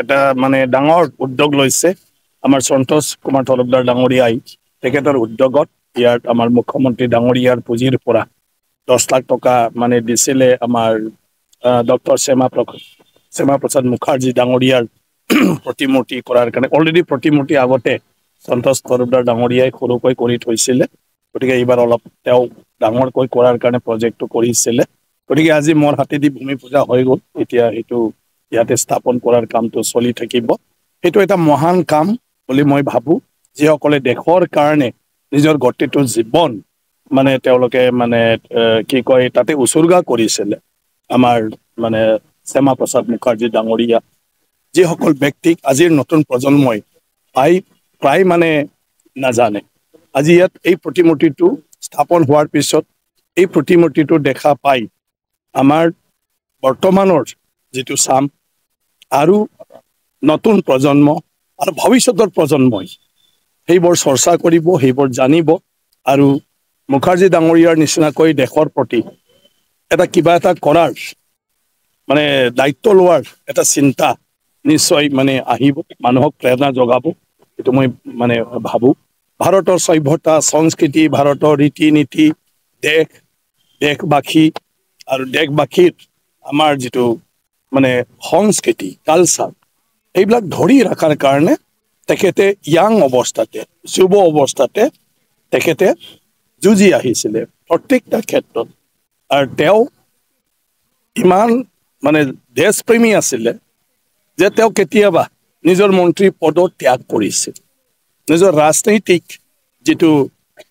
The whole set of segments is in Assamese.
এটা মানে ডাঙৰ উদ্যোগ লৈছে আমাৰ সন্তোষ কুমাৰ তলবদাৰ ডাঙৰীয়াই তেখেতৰ উদ্যোগত ইয়াত আমাৰ মুখ্যমন্ত্ৰী ডাঙৰীয়াৰ পুঁজিৰ পৰা 10 লাখ টকা মানে দিছিলে আমাৰ ডক্টৰ শ্যামা প্ৰসাদ মুখাৰ্জী ডাঙৰীয়াৰ প্ৰতিমূৰ্তি কৰাৰ কাৰণে অলৰেডি প্ৰতিমূৰ্তি আগতে সন্তোষ তলবদাৰ ডাঙৰীয়াই সৰুকৈ কৰি থৈছিলে গতিকে এইবাৰ অলপ তেওঁ ডাঙৰকৈ কৰাৰ কাৰণে প্ৰজেক্টটো কৰিছিলে গতিকে আজি মোৰ হাতেদি ভূমি পূজা হৈ গ'ল এতিয়া এইটো ইয়াতে স্থাপন কৰাৰ কামটো চলি থাকিব সেইটো এটা মহান কাম বুলি মই ভাবো যিসকলে দেশৰ কাৰণে নিজৰ গোটেইটো জীৱন মানে তেওঁলোকে মানে কি কয় তাতে উচৰ্গা কৰিছিলে আমাৰ মানে শ্যামা প্ৰসাদ মুখাৰ্জী ডাঙৰীয়া যিসকল ব্যক্তিক আজিৰ নতুন প্ৰজন্মই প্ৰায় মানে নাজানে আজি ইয়াত এই প্ৰতিমূৰ্তিটো স্থাপন হোৱাৰ পিছত এই প্ৰতিমূৰ্তিটো দেখা পাই আমাৰ বৰ্তমানৰ যিটো চাম আৰু নতুন প্ৰজন্ম আৰু ভৱিষ্যতৰ প্ৰজন্মই সেইবোৰ চৰ্চা কৰিব সেইবোৰ জানিব আৰু মুখাৰ্জী ডাঙৰীয়াৰ নিচিনাকৈ দেশৰ প্ৰতি এটা কিবা এটা কৰাৰ মানে দায়িত্ব লোৱাৰ এটা চিন্তা নিশ্চয় মানে আহিব মানুহক প্ৰেৰণা যোগাব এইটো মই মানে ভাবো ভাৰতৰ সভ্যতা সংস্কৃতি ভাৰতৰ ৰীতি নীতি দেশবাসী আৰু দেশবাসীৰ আমাৰ যিটো মানে সংস্কৃতি কালচাৰ এইবিলাক ধৰি ৰাখাৰ কাৰণে তেখেতে ইয়াং অৱস্থাতে যুৱ অৱস্থাতে তেখেতে যুঁজি আহিছিলে প্ৰত্যেকটা ক্ষেত্ৰত আৰু তেওঁ ইমান মানে দেশপ্ৰেমী আছিলে যে তেওঁ কেতিয়াবা নিজৰ মন্ত্ৰী পদ ত্যাগ কৰিছিল নিজৰ ৰাজনৈতিক যিটো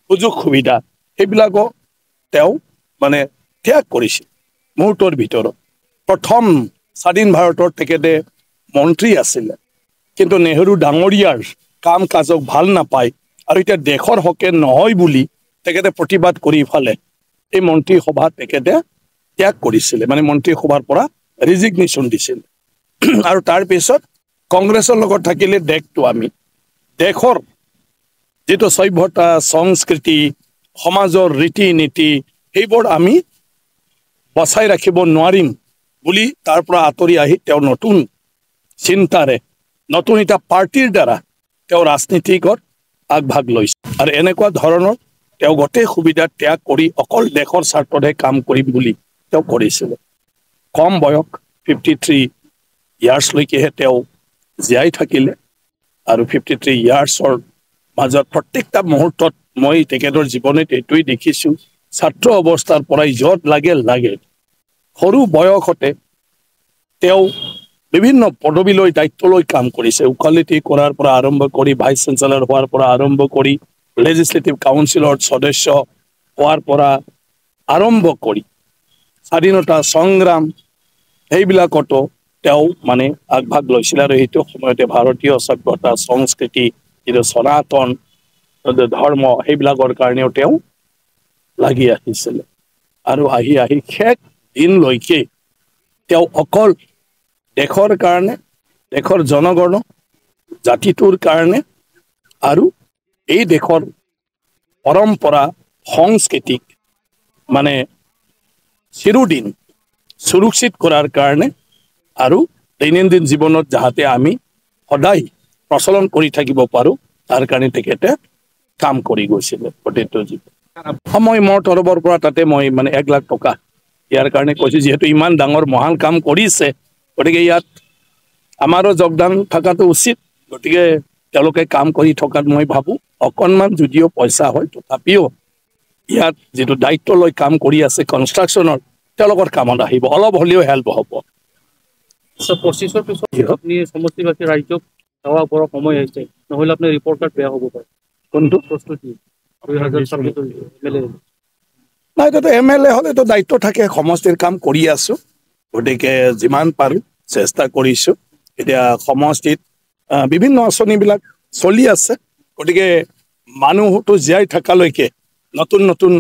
সুযোগ সুবিধা সেইবিলাকো তেওঁ মানে ত্যাগ কৰিছিল মুহূৰ্তৰ ভিতৰত প্ৰথম স্বাধীন ভাৰতৰ তেখেতে মন্ত্ৰী আছিলে কিন্তু নেহেৰু ডাঙৰীয়াৰ কাম কাজক ভাল নাপায় আৰু এতিয়া দেশৰ হকে নহয় বুলি তেখেতে প্ৰতিবাদ কৰি ফালে এই মন্ত্ৰীসভা তেখেতে ত্যাগ কৰিছিলে মানে মন্ত্ৰীসভাৰ পৰা ৰিজিগনেশ্যন দিছিল আৰু তাৰ পিছত কংগ্ৰেছৰ লগত থাকিলে দেশটো আমি দেশৰ যিটো সভ্যতা সংস্কৃতি সমাজৰ ৰীতি নীতি সেইবোৰ আমি বচাই ৰাখিব নোৱাৰিম বুলি তাৰ পৰা আঁতৰি আহি তেওঁ নতুন চিন্তাৰে নতুন এটা পাৰ্টিৰ দ্বাৰা তেওঁ ৰাজনীতিকত আগভাগ লৈছে আৰু এনেকুৱা ধৰণৰ তেওঁ গোটেই সুবিধা ত্যাগ কৰি অকল দেশৰ স্বাৰ্থতহে কাম কৰিম বুলি তেওঁ কৰিছিলে কম বয়স 53 ইয়াৰ্ছলৈকেহে তেওঁ জীয়াই থাকিলে আৰু 53 ইয়াৰ্ছৰ মাজত প্ৰত্যেকটা মুহূৰ্তত মই তেখেতৰ জীৱনত এইটোৱেই দেখিছোঁ ছাত্ৰ অৱস্থাৰ পৰাই য'ত লাগে সৰু বয়সতে তেওঁ বিভিন্ন পদবীলৈ দায়িত্ব লৈ কাম কৰিছে উকালতি কৰাৰ পৰা আৰম্ভ কৰি ভাইচ চেঞ্চেলৰ হোৱাৰ পৰা আৰম্ভ কৰি লেজিসলেটিভ কাউন্সিলৰ সদস্য হোৱাৰ পৰা আৰম্ভ কৰি স্বাধীনতা সংগ্ৰাম সেইবিলাকতো তেওঁ মানে আগভাগ লৈছিল আৰু সেইটো সময়তে ভাৰতীয় সভ্যতা সংস্কৃতি যিটো সনাতন ধৰ্ম সেইবিলাকৰ কাৰণেও তেওঁ লাগি আহিছিলে আৰু আহি শেষ দিনলৈকে তেওঁ অকল দেশৰ কাৰণে দেশৰ জনগণ জাতিটোৰ কাৰণে আৰু এই দেশৰ পৰম্পৰা সংস্কৃতিক মানে চিৰদিন সুৰক্ষিত কৰাৰ কাৰণে আৰু দৈনন্দিন জীৱনত যাতে আমি সদায় প্ৰচলন কৰি থাকিব পাৰো তাৰ কাৰণে তেখেতে কাম কৰি গৈছিলে প্ৰতিটো জীৱন সময় মোৰ তৰফৰ পৰা তাতে মই মানে 1 লাখ টকা ইয়াৰ কাৰণে কৈছো যেহেতু ইমান ডাঙৰ মহান কাম কৰিছে গতিকে ইয়াত আমাৰো যোগদান থকাটো উচিত গতিকে তেওঁলোকে কাম কৰি থকাত মই ভাবো অকণমান যদিও পইচা হয় তথাপিও ইয়াত যেটো দায়িত্ব লৈ কাম কৰি আছে কনষ্ট্ৰাকচনৰ তেওঁলোকৰ কামত আহিব অলপ হলেও হেল্প হ'ব সব প্ৰসেসৰ পিছত আপুনি সমষ্টিবাসী ৰাজ্যক সেৱা কৰা সময় আহিছে নহলে আপোনাৰ ৰিপৰ্ট কাৰ্ড বেয়া হ'ব পাৰে কোনটো প্ৰস্তুতি 2026 এমএলএ নাই তো এমএলএ হলে তো দায়িত্ব থাকে সমষ্টিৰ কাম কৰি আছো গতিকে যিমান পাৰো চেষ্টা কৰিছো এতিয়া সমষ্টিত বিভিন্ন আঁচনিবিলাক চলি আছে গতিকে মানুহটো জীয়াই থাকালৈকে নতুন নতুন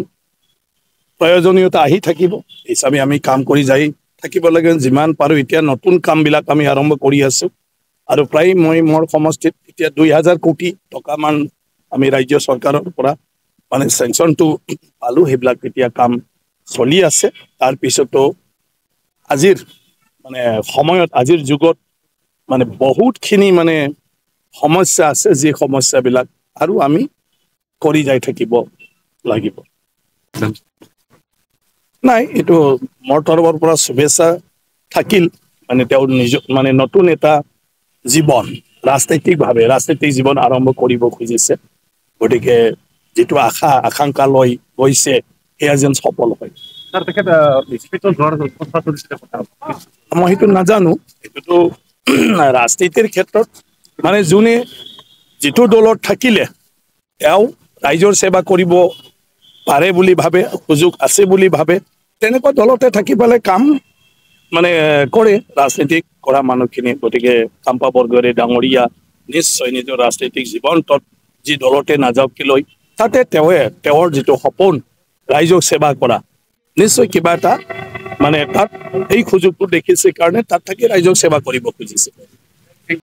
প্ৰয়োজনীয়তা আহি থাকিব হিচাপে আমি কাম কৰি যাই থাকিব লাগে যিমান পাৰো এতিয়া নতুন কামবিলাক আমি আৰম্ভ কৰি আছো আৰু প্ৰায় মই মোৰ সমষ্টিত এতিয়া 2000 কোটি টকা মান আমি ৰাজ্য চৰকাৰৰ পৰা মানে চেংচনটো পালো সেইবিলাক এতিয়া কাম চলি আছে তাৰ পিছতো আজিৰ মানে সময়ত আজিৰ যুগত মানে বহুতখিনি মানে সমস্যা আছে, যি সমস্যাবিলাক আৰু আমি কৰি যাই থাকিব লাগিব। নাই, এইটো মোৰ তৰফৰ পৰা শুভেচ্ছা থাকিল। মানে তেওঁৰ নিজৰ মানে নতুন এটা জীৱন ৰাজনৈতিক জীৱন আৰম্ভ কৰিব খুজিছে। গতিকে যিটো আকাংক্ষা লৈ গৈছে সেয়া যেন সফল হয়। মই সেইটো নাজানো। এইটোতো ৰাজনীতিৰ ক্ষেত্ৰত মানে যোনে যিটো দলত থাকিলে তেওঁ ৰাইজৰ সেৱা কৰিব পাৰে বুলি ভাবে, সুযোগ আছে বুলি ভাবে, তেনেকুৱা দলতে থাকি পেলাই কাম মানে কৰে ৰাজনীতিক কৰা মানুহখিনি। গতিকে কাম্পা বৰদলৈ ডাঙৰীয়া নিশ্চয় নিজৰ ৰাজনৈতিক জীৱনটোত যি দলতে নাযাওক লৈ তাতে তেওঁৰ যিটো সপোন ৰাইজক সেৱা কৰা, নিশ্চয় কিবা এটা মানে তাত এই সুযোগটো দেখিছে কাৰণে তাত থাকি ৰাইজক সেৱা কৰিব খুজিছে।